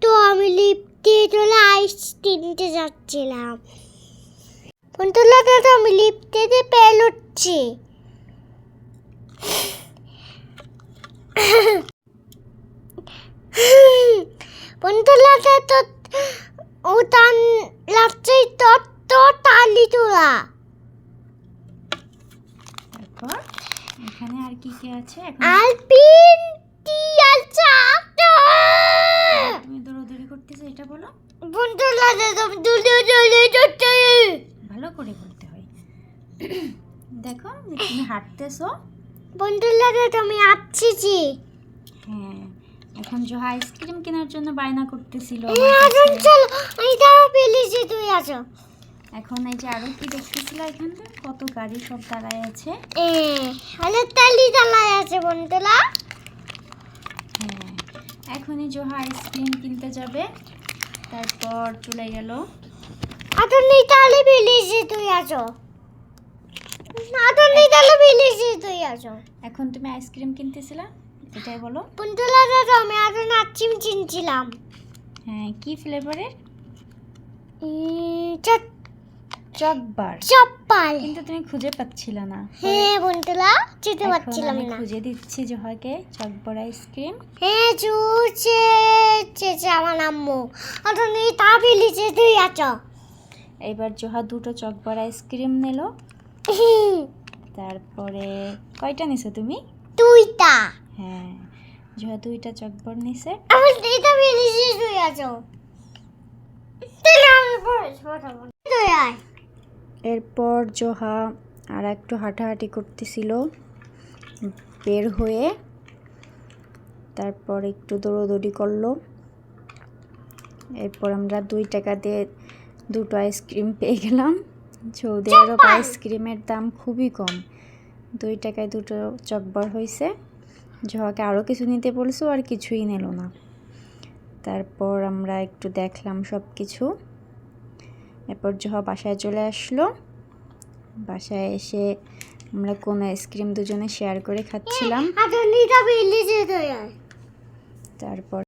তো আমি লিফট দিয়ে চলে আইস কিনতে যাচ্ছিলাম। বন্ধুরা তো আমি লিফট দিয়ে পেলোচ্ছি। বন্ধুরা তো ও টান লাগছে তো তালি তোলা। তারপর এখানে আর কি কি আছে? এখন আলপিন টিয়ালচা তুমি দৌড়াদৌড়ি করতেছো, এটা বলো। বন্ধুরা তুমি দৌড়ে যাচ্ছে। ভালো করে করতে হয়। দেখো তুমি হাঁটতেছো। বন্ধুরা তুমি আসছি। হ্যাঁ, এখন জোহা আইসক্রিম কেনার জন্য বায়না করতেছিল। চলো এইটা পেলেছি তুই আছো। এখন এই যে আরো কি দেখতেছিল, এখানে কত গাড়ি সব দাঁড়ায় আছে। অনেক তালি চালায় আছে বন্ধুরা। হ্যাঁ, এখনই জোহা আইসক্রিম কিনতে যাবে। তারপর চলে গেল। আতনি তালি পেলেছি তুই আছো। আতনি তালি পেলেছি তুই আছো। এখন তুমি আইসক্রিম কিনতেছিলা, এটাই বলো। বন্ধুরা আমি আতন আইসক্রিম কিনছিলাম। হ্যাঁ, কি ফ্লেভারের? চকবার। কিন্তু তুমি খুঁজে পাচ্ছিলা না। হ্যাঁ বন্ধুরা যেতে পারছিলাম আমি না। খুঁজে দিচ্ছি জোহাকে চকবার আইসক্রিম। হ্যাঁ চুচে আমার আম্মু আতনি তা পেলেছি তুই আছো। এবার জোহা দুটো চকবার আইসক্রিম নিল। তারপরে কয়টা নিছো তুমি? দুইটা। হ্যাঁ, জোহা দুইটা চকবার নিছে। আমার এটা পেলেছি তুই আছো। তাহলে আমি পড়াবো তুই আয়। এরপর জোহা আর একটু হাঁটাহাঁটি করতেছিল বের হয়ে। তারপর একটু দৌড়দৌড়ি করলো। এরপর আমরা 2 টাকা দিয়ে দুটো আইসক্রিম পেয়ে গেলাম। সৌদি আরব আইসক্রিমের দাম খুবই কম। 2 টাকায় দুটো চকবার হয়েছে। জোহাকে আরও কিছু নিতে বলছো, আর কিছুই নিল না। তারপর আমরা একটু দেখলাম সব কিছু। এরপর জোহা বাসায় চলে আসলো। বাসায় এসে আমরা কোন আইসক্রিম দুজনে শেয়ার করে খাচ্ছিলাম। তারপর